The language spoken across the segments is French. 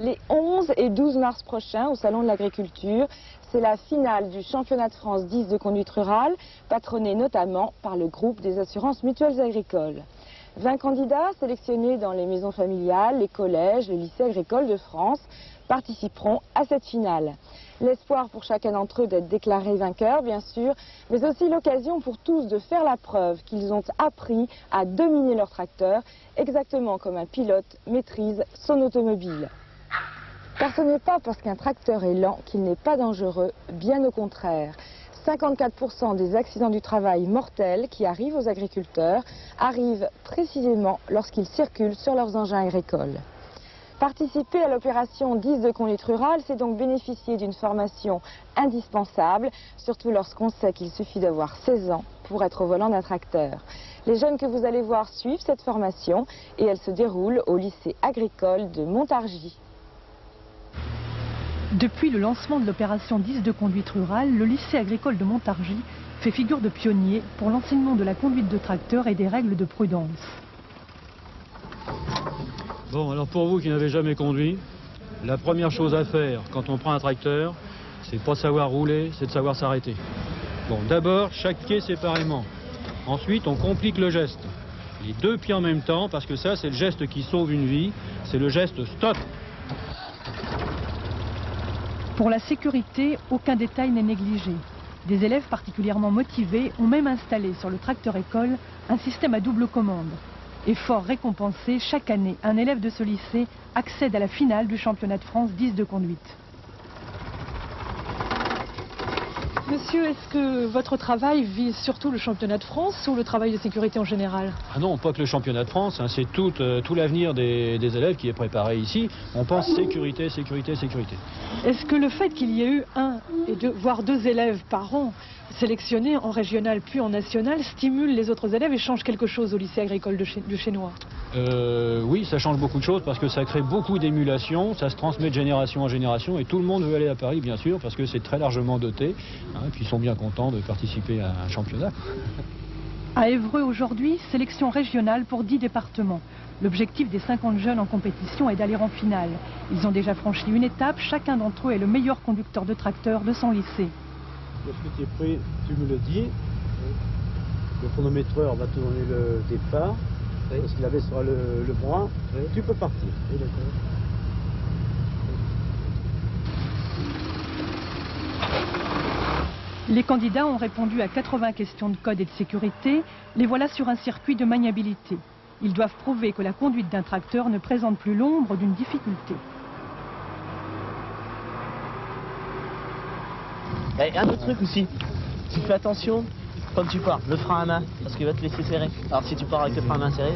Les 11 et 12 mars prochains, au Salon de l'Agriculture, c'est la finale du championnat de France 10 de conduite rurale, patronné notamment par le groupe des assurances mutuelles agricoles. 20 candidats sélectionnés dans les maisons familiales, les collèges, les lycées agricoles de France participeront à cette finale. L'espoir pour chacun d'entre eux d'être déclaré vainqueur, bien sûr, mais aussi l'occasion pour tous de faire la preuve qu'ils ont appris à dominer leur tracteur, exactement comme un pilote maîtrise son automobile. Car ce n'est pas parce qu'un tracteur est lent qu'il n'est pas dangereux, bien au contraire. 54% des accidents du travail mortels qui arrivent aux agriculteurs arrivent précisément lorsqu'ils circulent sur leurs engins agricoles. Participer à l'opération 10 de conduite rurale, c'est donc bénéficier d'une formation indispensable, surtout lorsqu'on sait qu'il suffit d'avoir 16 ans pour être au volant d'un tracteur. Les jeunes que vous allez voir suivent cette formation et elle se déroule au lycée agricole de Montargis. Depuis le lancement de l'opération 10 de conduite rurale, le lycée agricole de Montargis fait figure de pionnier pour l'enseignement de la conduite de tracteur et des règles de prudence. Bon, alors pour vous qui n'avez jamais conduit, la première chose à faire quand on prend un tracteur, c'est pas savoir rouler, c'est de savoir s'arrêter. Bon, d'abord, chaque pied séparément. Ensuite, on complique le geste. Les deux pieds en même temps, parce que ça, c'est le geste qui sauve une vie, c'est le geste stop. Pour la sécurité, aucun détail n'est négligé. Des élèves particulièrement motivés ont même installé sur le tracteur école un système à double commande. Et fort récompensé, chaque année, un élève de ce lycée accède à la finale du championnat de France 10 de conduite. Monsieur, est-ce que votre travail vise surtout le championnat de France ou le travail de sécurité en général? Ah non, pas que le championnat de France, hein, c'est tout l'avenir des élèves qui est préparé ici. On pense sécurité, sécurité, sécurité. Est-ce que le fait qu'il y ait eu un et deux, voire deux élèves par an sélectionnés en régional puis en national stimule les autres élèves et change quelque chose au lycée agricole du Chénois? Oui, ça change beaucoup de choses parce que ça crée beaucoup d'émulation, ça se transmet de génération en génération et tout le monde veut aller à Paris, bien sûr, parce que c'est très largement doté. Hein, et puis ils sont bien contents de participer à un championnat. À Évreux aujourd'hui, sélection régionale pour 10 départements. L'objectif des 50 jeunes en compétition est d'aller en finale. Ils ont déjà franchi une étape, chacun d'entre eux est le meilleur conducteur de tracteur de son lycée. Lorsque tu es prêt, tu me le dis. Le chronométreur va te donner le départ. Lorsqu'il abaissera le bras, tu peux partir. Les candidats ont répondu à 80 questions de code et de sécurité. Les voilà sur un circuit de maniabilité. Ils doivent prouver que la conduite d'un tracteur ne présente plus l'ombre d'une difficulté. Et un autre truc aussi, tu fais attention quand tu pars, le frein à main, parce qu'il va te laisser serrer. Alors si tu pars avec le frein à main serré,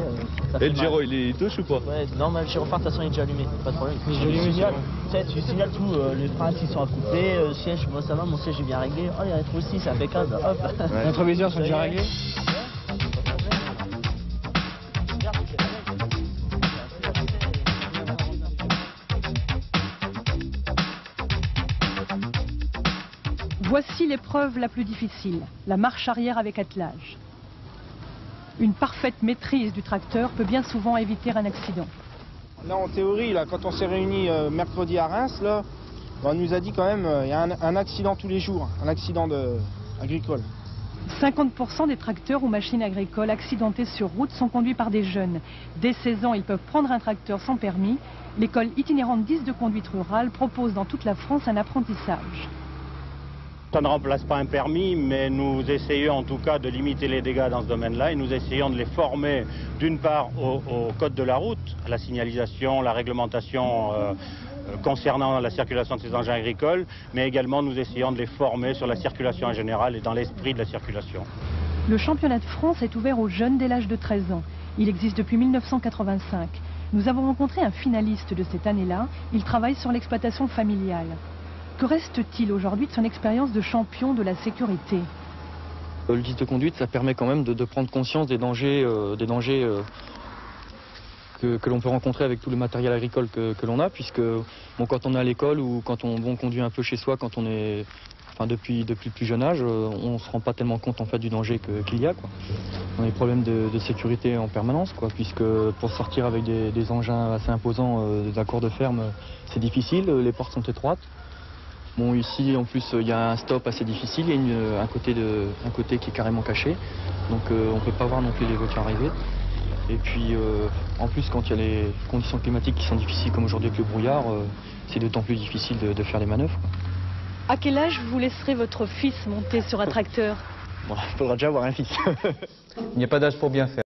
ça fait Et le gyro, il touche ou pas? Ouais, non, mais le gyrophare, de toute façon, il est déjà allumé, pas de problème. Tu signales tout, les freins s'ils sont accouplés, le siège, moi ça va, mon siège est bien réglé. Oh, il y a un trou aussi, c'est impeccable, hop. Les rétroviseurs sont déjà réglés? Voici l'épreuve la plus difficile, la marche arrière avec attelage. Une parfaite maîtrise du tracteur peut bien souvent éviter un accident. Là, en théorie, là, quand on s'est réunis mercredi à Reims, là, on nous a dit quand même il y a un accident tous les jours, un accident agricole. 50% des tracteurs ou machines agricoles accidentés sur route sont conduits par des jeunes. Dès 16 ans, ils peuvent prendre un tracteur sans permis. L'école itinérante 10 de conduite rurale propose dans toute la France un apprentissage. Ça ne remplace pas un permis, mais nous essayons en tout cas de limiter les dégâts dans ce domaine-là et nous essayons de les former d'une part au code de la route, à la signalisation, la réglementation concernant la circulation de ces engins agricoles, mais également nous essayons de les former sur la circulation en général et dans l'esprit de la circulation. Le championnat de France est ouvert aux jeunes dès l'âge de 13 ans. Il existe depuis 1985. Nous avons rencontré un finaliste de cette année-là. Il travaille sur l'exploitation familiale. Que reste-t-il aujourd'hui de son expérience de champion de la sécurité? Le 10 de conduite, ça permet quand même de prendre conscience des dangers, que l'on peut rencontrer avec tout le matériel agricole que l'on a, puisque bon, quand on est à l'école ou quand on conduit un peu chez soi, quand on est depuis le plus jeune âge, on ne se rend pas tellement compte en fait du danger qu'il y a, quoi. On a des problèmes de sécurité en permanence, quoi, puisque pour sortir avec des engins assez imposants d'un cours de ferme, c'est difficile, les portes sont étroites. Bon, ici en plus il y a un stop assez difficile, il y a un côté qui est carrément caché, donc on ne peut pas voir non plus les voitures arriver. Et puis en plus quand il y a les conditions climatiques qui sont difficiles comme aujourd'hui avec le brouillard, c'est d'autant plus difficile de faire des manœuvres, quoi. À quel âge vous laisserez votre fils monter sur un tracteur? Bon, il faudra déjà avoir un fils. Il n'y a pas d'âge pour bien faire.